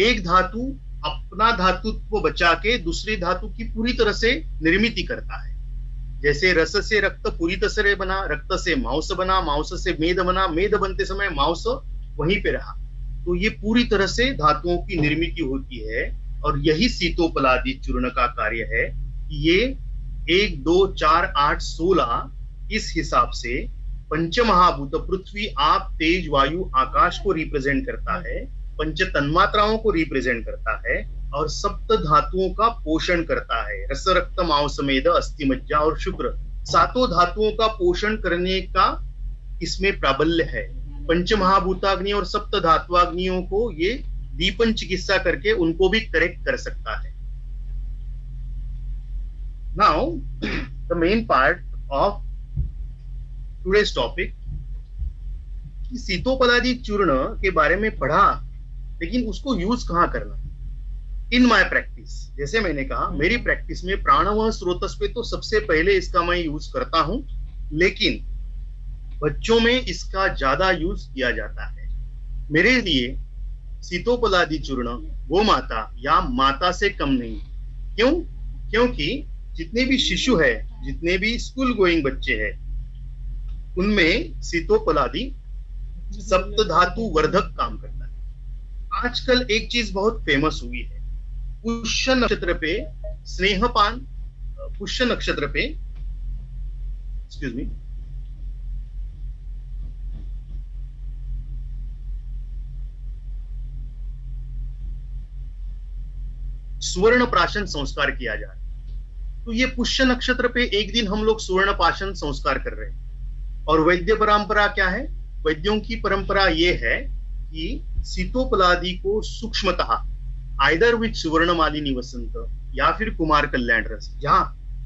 एक धातु अपना धातुत्व बचा के दूसरी धातु की पूरी तरह से निर्मिति करता है। जैसे रस से रक्त पूरी तरह से बना, रक्त से मांस बना, मांस से मेद बना, मेद बनते समय मांस वहीं पे रहा। तो ये पूरी तरह से धातुओं की निर्मिति होती है, और यही सीतोपलादी चूर्ण का कार्य है। ये 1, 2, 4, 8, 16 इस हिसाब से पंचमहाभूत पृथ्वी, आप, तेज, वायु, आकाश को रिप्रेजेंट करता है, पंच तन्मात्राओं को रिप्रेजेंट करता है, और सप्त धातुओं का पोषण करता है। रस, रक्त, मांस, मेद, अस्थि, मज्जा और शुक्र, सातों धातुओं का पोषण करने का इसमें प्राबल्य है। पंचमहाभूताग्नि और सप्त धातुआग्नियों को ये दीपन चिकित्सा करके उनको भी करेक्ट कर सकता है। Now the main part of today's topic, Sitopaladi चूर्ण के बारे में पढ़ा, लेकिन उसको यूज कहां करना। इन माय प्रैक्टिस, जैसे मैंने कहा, मेरी प्रैक्टिस में प्राणवह स्रोतस पे तो सबसे पहले इसका मैं यूज करता हूं, लेकिन बच्चों में इसका ज्यादा यूज किया जाता है। मेरे लिए सीतोपलादी चूर्ण गो माता या माता से कम नहीं। क्यों? क्योंकि जितने भी शिशु है, जितने भी स्कूल गोइंग बच्चे हैं, उनमें सीतोपलादी सप्त धातु वर्धक काम करता है। आजकल एक चीज बहुत फेमस हुई है, पुष्य नक्षत्र पे स्नेहपान, पुष्य नक्षत्र पे, एक्सक्यूज मी, सुवर्ण प्राशन संस्कार किया जा रहा है। तो ये पुष्य नक्षत्र पे एक दिन हम लोग सुवर्ण प्राशन संस्कार कर रहे हैं। और वैद्य परंपरा क्या है? वैद्यों की परंपरा ये है कि सीतोपलादी को सूक्ष्मतः आइदर विथ सुवर्ण मालिनी वसंत या फिर कुमार कल्याण रस, जहां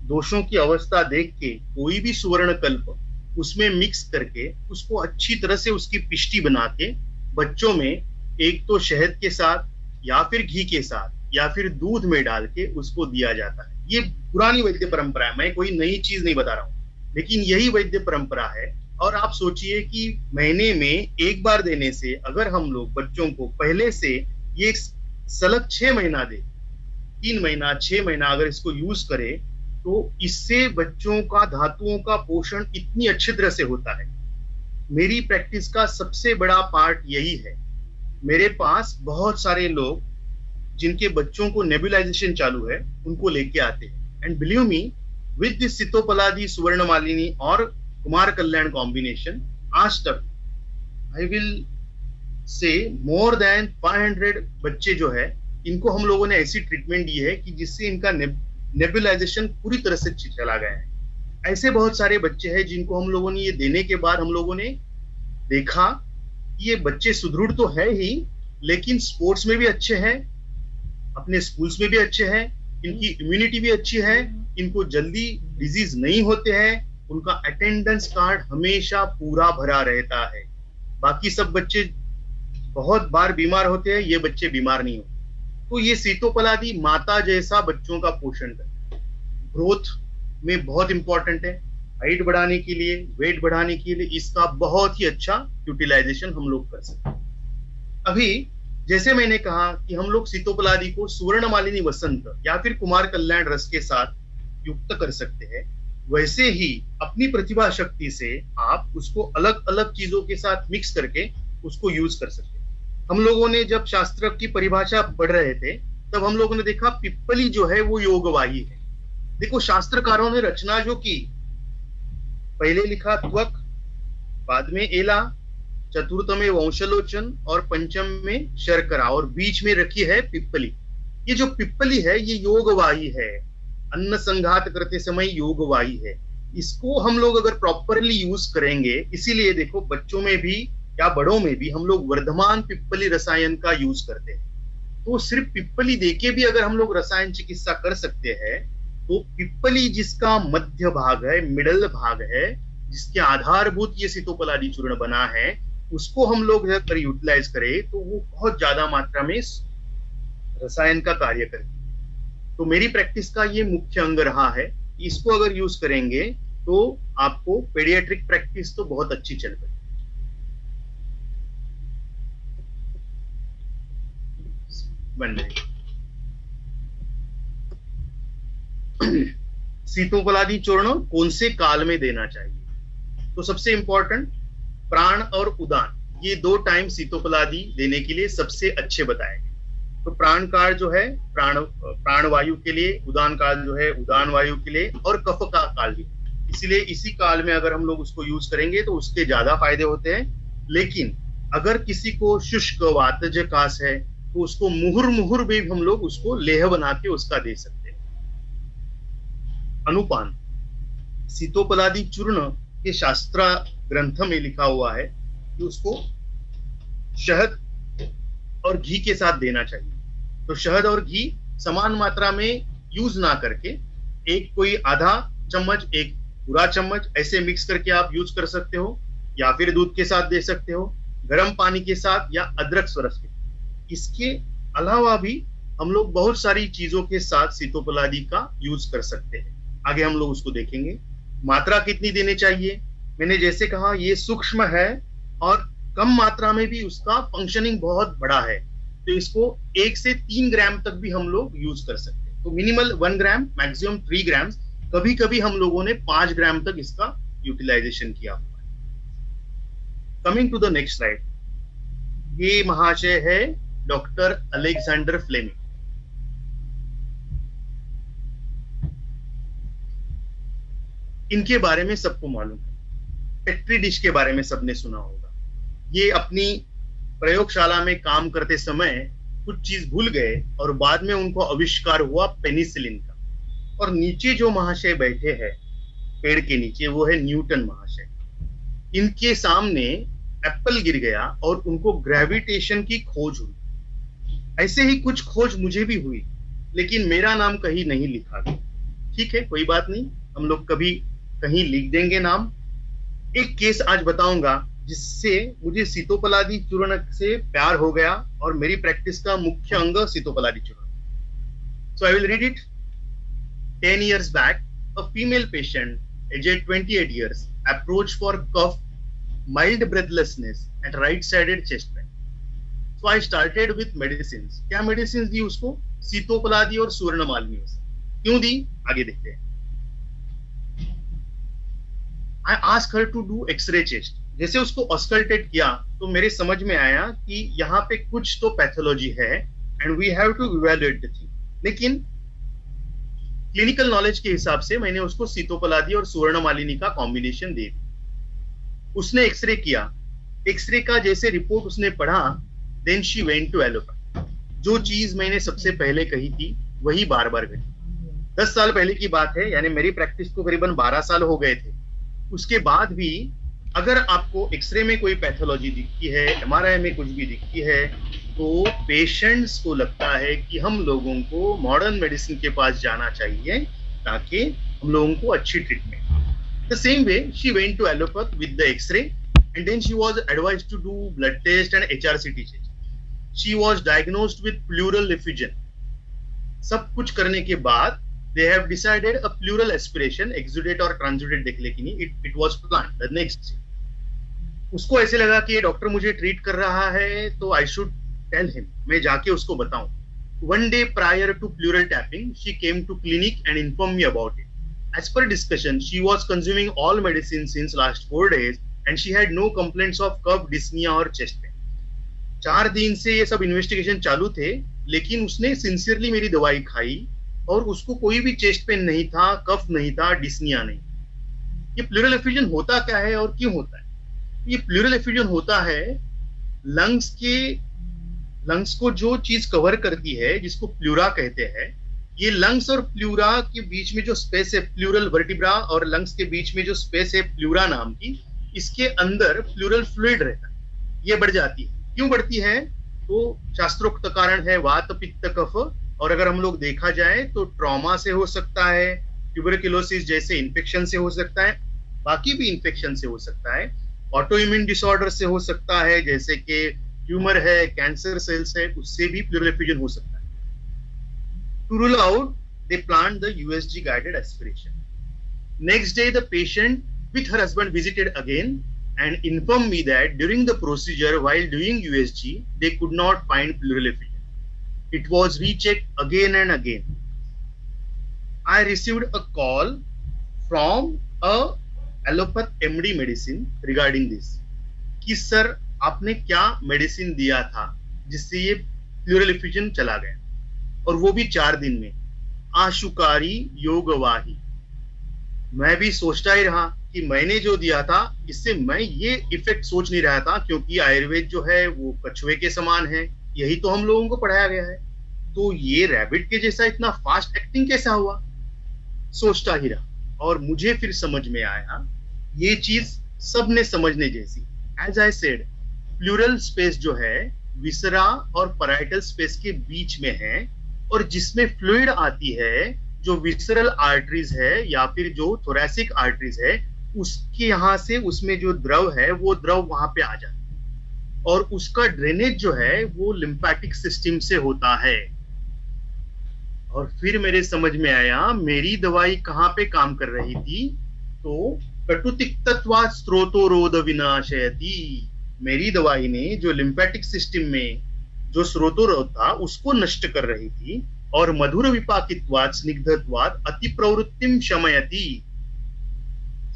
दोषों की अवस्था देख के कोई भी सुवर्ण कल्प उसमें मिक्स करके उसको अच्छी तरह से उसकी पिष्टी बना के बच्चों में एक तो शहद के साथ या फिर घी के साथ या फिर दूध में डाल के उसको दिया जाता है। ये पुरानी वैद्य परंपरा है, मैं कोई नई चीज नहीं बता रहा हूं, लेकिन यही वैद्य परंपरा है। और आप सोचिए कि महीने में एक बार देने से अगर हम लोग बच्चों को पहले से ये सलग 6 महीना दे, 3 महीना 6 महीना अगर इसको यूज करे, तो इससे बच्चों का धातुओं का पोषण इतनी अच्छी तरह से होता है। मेरी प्रैक्टिस का सबसे बड़ा पार्ट यही है। मेरे पास बहुत सारे लोग जिनके बच्चों को नेबुलाइजेशन चालू है, उनको लेके आते हैं। And believe me, with this Sitopaladi, Suvarna Malini और कुमार कल्याण कॉम्बिनेशन, आज तक आई विल से मोर देन 500 बच्चे जो है, इनको हम लोगों ने ऐसी ट्रीटमेंट दी है कि जिससे इनका नेबुलाइजेशन पूरी तरह से चला गया है। ऐसे बहुत सारे बच्चे हैं जिनको हम लोगों ने ये देने के बाद हम लोगों ने देखा कि ये बच्चे सुदृढ़ तो है ही, लेकिन स्पोर्ट्स में भी अच्छे हैं, अपने स्कूल्स में भी अच्छे हैं, इनकी इम्यूनिटी भी अच्छी है, इनको जल्दी डिजीज नहीं होते हैं, उनका अटेंडेंस कार्ड हमेशा पूरा भरा रहता है। बाकी सब बच्चे बहुत बार बीमार होते हैं, ये बच्चे बीमार नहीं होते। तो ये सीतोपलादी माता जैसा बच्चों का पोषण करता है। ग्रोथ में बहुत इंपॉर्टेंट है, हाइट बढ़ाने के लिए, वेट बढ़ाने के लिए इसका बहुत ही अच्छा यूटिलाइजेशन हम लोग कर सकते हैं। अभी जैसे मैंने कहा कि हम लोग सीतोपलादी को सुवर्ण मालिनी वसंत या फिर कुमार कल्याण रस के साथ युक्त कर सकते हैं, वैसे ही अपनी प्रतिभा शक्ति से आप उसको अलग अलग चीजों के साथ मिक्स करके उसको यूज कर सकते हैं। हम लोगों ने जब शास्त्र की परिभाषा पढ़ रहे थे, तब हम लोगों ने देखा पिप्पली जो है वो योगवाही है। देखो, शास्त्रकारों ने रचना जो की, पहले लिखा त्वक, बाद में एला, चतुर्थ में वंशलोचन और पंचम में शर्करा, और बीच में रखी है पिप्पली। ये जो पिप्पली है ये योगवाही है, अन्न संघात करते समय योगवाही है। इसको हम लोग अगर प्रॉपरली यूज करेंगे, इसीलिए देखो बच्चों में भी या बड़ों में भी हम लोग वर्धमान पिप्पली रसायन का यूज करते हैं। तो सिर्फ पिप्पली देके भी अगर हम लोग रसायन चिकित्सा कर सकते हैं, तो पिप्पली जिसका मध्य भाग है, मिडल भाग है, जिसके आधारभूत ये सीतोपलादी चूर्ण बना है, उसको हम लोग अगर यूटिलाइज करें तो वो बहुत ज्यादा मात्रा में रसायन का कार्य करती है। तो मेरी प्रैक्टिस का ये मुख्य अंग रहा है। इसको अगर यूज करेंगे तो आपको पेडियाट्रिक प्रैक्टिस तो बहुत अच्छी चल पाएगी। सीतोपलादी चूर्ण कौन से काल में देना चाहिए? तो सबसे इंपॉर्टेंट प्राण और उदान, ये 2 टाइम सीतोपलादी देने के लिए सबसे अच्छे बताए गए। तो प्राण काल जो है प्राण वायु के लिए, उदान काल जो है उदान वायु के लिए, और कफ का काल भी। इसलिए इसी काल में अगर हम लोग उसको यूज करेंगे तो उसके ज्यादा फायदे होते हैं। लेकिन अगर किसी को शुष्क वातज कास है तो उसको मुहुर मुहुर भी हम लोग उसको लेह बना के उसका दे सकते हैं। अनुपान, सीतोपलादी चूर्ण के शास्त्र ग्रंथ में लिखा हुआ है कि उसको शहद और घी के साथ देना चाहिए। तो शहद और घी समान मात्रा में यूज ना करके एक कोई आधा चम्मच एक पूरा चम्मच ऐसे मिक्स करके आप यूज कर सकते हो, या फिर दूध के साथ दे सकते हो, गर्म पानी के साथ, या अदरक स्वरस के। इसके अलावा भी हम लोग बहुत सारी चीजों के साथ सीतोपलादी का यूज कर सकते हैं। आगे हम लोग उसको देखेंगे। मात्रा कितनी देनी चाहिए, मैंने जैसे कहा ये सूक्ष्म है और कम मात्रा में भी उसका फंक्शनिंग बहुत बड़ा है, तो इसको 1 से 3 ग्राम तक भी हम लोग यूज कर सकते हैं। तो मिनिमल 1 ग्राम, मैक्सिमम 3 ग्राम, कभी कभी हम लोगों ने 5 ग्राम तक इसका यूटिलाइजेशन किया हुआ है। Coming to the next slide, ये महाशय है डॉक्टर अलेक्जेंडर फ्लेमिंग। इनके बारे में सबको मालूम है, पेट्री डिश के बारे में सबने सुना होगा। ये अपनी प्रयोगशाला में काम करते समय कुछ चीज भूल गए और बाद में उनको आविष्कार हुआ पेनिसिलिन का। और नीचे जो महाशय बैठे हैं पेड़ के नीचे, वो है न्यूटन महाशय। इनके सामने एप्पल गिर गया और उनको ग्रेविटेशन की खोज हुई। ऐसे ही कुछ खोज मुझे भी हुई, लेकिन मेरा नाम कहीं नहीं लिखा गया। ठीक है, कोई बात नहीं, हम लोग कभी कहीं लिख देंगे नाम। एक केस आज बताऊंगा जिससे मुझे सीतोपलादी चूर्ण से प्यार हो गया और मेरी प्रैक्टिस का मुख्य अंग सीतोपलादी चूर्ण। So I will read it. 10 years back, a female patient aged 28 years approached for cough, mild breathlessness and right-sided chest pain. So I started with medicines. क्या medicines दी उसको? सीतोपलादी और सुवर्णमालिनी से। क्यों दी? आगे देखते हैं। I asked her to do X-ray chest. जैसे उसको ऑस्कल्टेट किया तो मेरे समझ में आया कि यहाँ पे कुछ तो पैथोलॉजी है and we have to evaluate the thing. लेकिन क्लिनिकल नॉलेज के हिसाब से मैंने उसको सीतोपलादी और सुवर्णमालिनी का कॉम्बिनेशन दे दी। उसने एक्सरे किया, एक्सरे का जैसे रिपोर्ट उसने पढ़ा, then she went to allopath. जो चीज मैंने सबसे पहले कही थी वही बार बार घटी। 10 साल पहले की बात है, यानी मेरी प्रैक्टिस को करीबन 12 साल हो गए थे। उसके बाद भी अगर आपको एक्सरे में कोई पैथोलॉजी दिखती है, एमआरआई में कुछ भी दिखती है, तो पेशेंट्स को लगता है कि हम लोगों को मॉडर्न मेडिसिन के पास जाना चाहिए ताकि हम लोगों को अच्छी treatment. The same way she went to allopath with the x ray and then she was advised to do blood test and HRCT test. She was diagnosed with pleural effusion. सब कुछ करने के बाद they have decided a pleural aspiration, exudate और transudate देख ले कि नहीं, it was planned the next day. उसको ऐसे लगा कि ये डॉक्टर मुझे ट्रीट कर रहा है तो I should tell him, मैं जाके उसको बताऊं। One day prior to pleural tapping, she came to clinic and informed me about it. As per discussion, she was consuming all medicine since last 4 days and she had no complaints of cough, dyspnea और chest pain. 4 दिन से ये सब investigation चालू थे, लेकिन उसने sincerely मेरी दवाई खाई और उसको कोई भी चेस्ट पेन नहीं था, कफ नहीं था, डिस्निया नहीं। ये प्लूरल एफिजन होता क्या है और क्यों होता है? ये प्लूरल एफिजन होता है लंग्स को जो चीज कवर करती है जिसको प्लूरा कहते हैं। ये लंग्स और प्लूरा के बीच में जो स्पेस है, प्लूरल वर्टिब्रा और लंग्स के बीच में जो स्पेस है प्लूरा नाम की, इसके अंदर प्लूरल फ्लूइड रहता है। ये बढ़ जाती है। क्यों बढ़ती है? तो शास्त्रोक्त कारण है वात पित्त कफ। और अगर हम लोग देखा जाए तो ट्रॉमा से हो सकता है, ट्यूबरकुलोसिस जैसे इन्फेक्शन से हो सकता है, बाकी भी इन्फेक्शन से हो सकता है, ऑटो इम्यून डिसऑर्डर से हो सकता है, जैसे कि ट्यूमर है, कैंसर सेल्स है, उससे भी प्लूरल एफिजन हो सकता है। To rule out, they plan the USG guided aspiration. Next day the patient with her husband visited again and informed me that during the procedure while doing USG they could not find pleural effusion. It was rechecked again and again. I received a call from a allopathy MD medicine regarding this कि sir आपने क्या medicine दिया था जिससे ये plural एफिजन चला गया, और वो भी 4 दिन में। आशुकारी योगवाही। मैं भी सोचता ही रहा कि मैंने जो दिया था इससे मैं ये इफेक्ट सोच नहीं रहा था, क्योंकि आयुर्वेद जो है वो कछुए के समान है, यही तो हम लोगों को पढ़ाया गया है। तो ये रैबिट के जैसा इतना फास्ट एक्टिंग कैसा हुआ, सोचता ही रहा। और मुझे फिर समझ में आया ये चीज सबने समझने जैसी। As I said, pleural space जो है विसरा और पैराइटल स्पेस के बीच में है, और जिसमें फ्लूइड आती है, जो विसरल आर्टरीज है या फिर जो थोरैसिक आर्टरीज है, उसके यहां से उसमें जो द्रव है वो द्रव वहां पे आ जाता है, और उसका ड्रेनेज जो है वो लिम्फेटिक सिस्टम से होता है। और फिर मेरे समझ में आया मेरी दवाई कहाँ पे काम कर रही थी, तो कटुतिक्तत्वात् स्रोतोरोध विनाशयति। मेरी दवाई ने जो लिम्फेटिक सिस्टम में जो स्रोतोरोध था उसको नष्ट कर रही थी, और मधुर विपाकित्वात् स्निग्धत्वात् अति प्रवृत्तिम शमयति।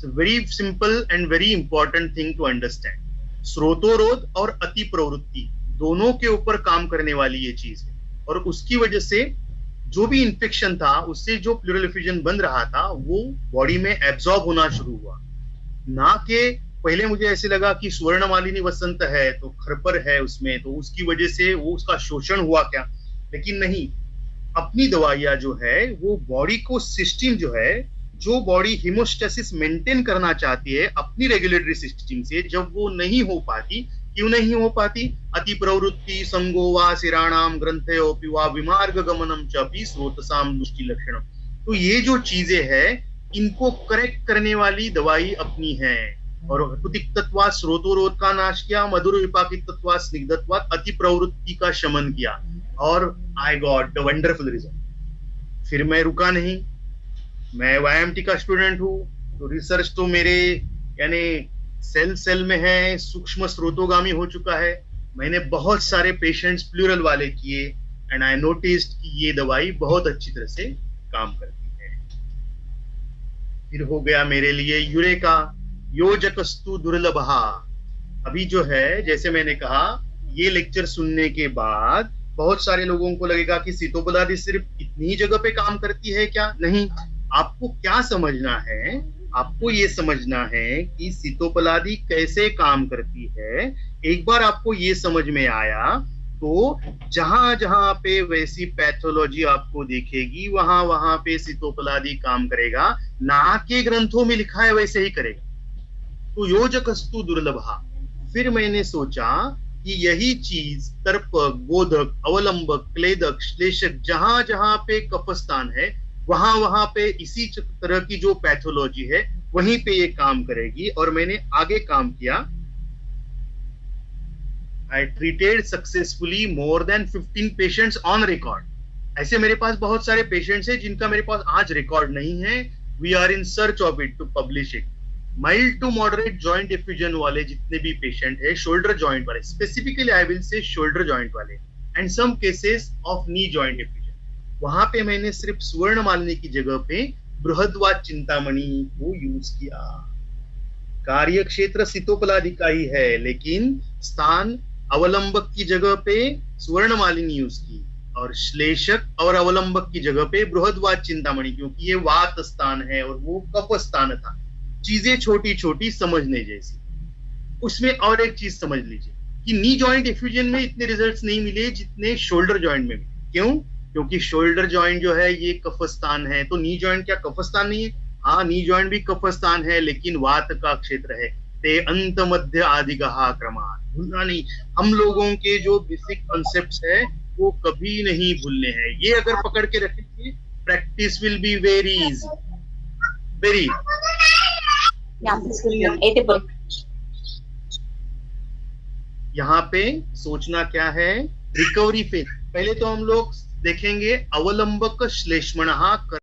Very simple and very important thing to understand. स्रोतोरोध और अति प्रवृत्ति दोनों के ऊपर काम करने वाली ये चीज है, और उसकी वजह से जो भी इंफेक्शन था उससे जो प्लूरल एफ्यूजन बन रहा था वो बॉडी में एब्जॉर्ब होना शुरू हुआ। ना के पहले मुझे ऐसे लगा कि स्वर्णमालिनी वसंत है तो खरपर है उसमें, तो उसकी वजह से वो उसका शोषण हुआ क्या, लेकिन नहीं। अपनी दवाइयां जो है वो बॉडी को सिस्टम जो है, जो बॉडी हिमोस्टेसिस मेंटेन करना चाहती है अपनी रेगुलेटरी सिस्टम से, जब वो नहीं हो पाती, क्यों नहीं हो पाती, अति प्रवृत्ति संगो वा सिराणाम ग्रंथयोपि वा विमार्ग गमनम चापि स्रोतसाम दुष्टि लक्षणम। तो ये जो चीजें हैं इनको करेक्ट करने वाली दवाई अपनी है। और कटुतिक्तत्वात् स्रोतोरोध का नाश किया, मधुर विपाकित्वात् स्निग्धत्वात् अति प्रवृत्ति का शमन किया, और I got the wonderful result. फिर मैं रुका नहीं, मैं वाईएमटी का स्टूडेंट हूँ, तो रिसर्च तो मेरे यानी सेल सेल में है, सूक्ष्म स्रोतोगामी हो चुका है। मैंने बहुत सारे पेशेंट्स प्लूरल वाले किए, एंड आई नोटिस्ड कि ये दवाई बहुत अच्छी तरह से काम करती है। फिर हो गया मेरे लिए यूरेका, योजकस्तु दुर्लभः। अभी जो है जैसे मैंने कहा, ये लेक्चर सुनने के बाद बहुत सारे लोगों को लगेगा कि सीतोपलादी सिर्फ इतनी ही जगह पे काम करती है क्या? नहीं, आपको क्या समझना है, आपको ये समझना है कि सीतोपलादी कैसे काम करती है। एक बार आपको ये समझ में आया तो जहां जहां पे वैसी पैथोलॉजी आपको दिखेगी वहां वहां पे सीतोपलादी काम करेगा, ना के ग्रंथों में लिखा है वैसे ही करेगा। तो योजकस्तु दुर्लभः। फिर मैंने सोचा कि यही चीज तर्पक, बोधक, अवलंबक, क्लेदक, श्लेषक, जहां जहां पे कफस्थान है वहां वहां पे इसी तरह की जो पैथोलॉजी है वहीं पे ये काम करेगी। और मैंने आगे काम किया। आई treated successfully more than 15 patients on record. ऐसे मेरे पास बहुत सारे पेशेंट्स हैं जिनका मेरे पास आज रिकॉर्ड नहीं है। We are in search of it to publish it. Mild to moderate joint effusion वाले जितने भी पेशेंट है, शोल्डर जॉइंट वाले, specifically I will say shoulder joint वाले, and some cases of knee joint effusion, वहां पे मैंने सिर्फ स्वर्णमालिनी की जगह पे बृहद्वाच चिंतामणि को यूज किया। कार्य क्षेत्र सीतोपलादी का ही है, लेकिन स्थान अवलंबक की जगह पे स्वर्णमालिनी यूज की, और श्लेषक और अवलंबक की जगह पे बृहद्वाच चिंतामणि, क्योंकि ये वात स्थान है और वो कफ स्थान था। चीजें छोटी छोटी समझने जैसी। उसमें और एक चीज समझ लीजिए कि नी जॉइंट एफ्यूजन में इतने रिजल्ट्स नहीं मिले जितने शोल्डर जॉइंट में मिले। क्यों? क्योंकि शोल्डर जॉइंट जो है ये कफस्थान है, तो नी जॉइंट क्या कफस्थान नहीं है? हाँ, नी जॉइंट भी कफस्थान है, लेकिन वात का क्षेत्र है। ते अंत मध्य आदिगहा क्रमान, भूलना नहीं। हम लोगों के जो बेसिक कॉन्सेप्ट्स है वो कभी नहीं भूलने हैं। ये अगर पकड़ के रखेंगे, practice will be very easy, very. यहाँ पे सोचना क्या है, रिकवरी फेज। पहले तो हम लोग देखेंगे अवलंबक श्लेष्मणः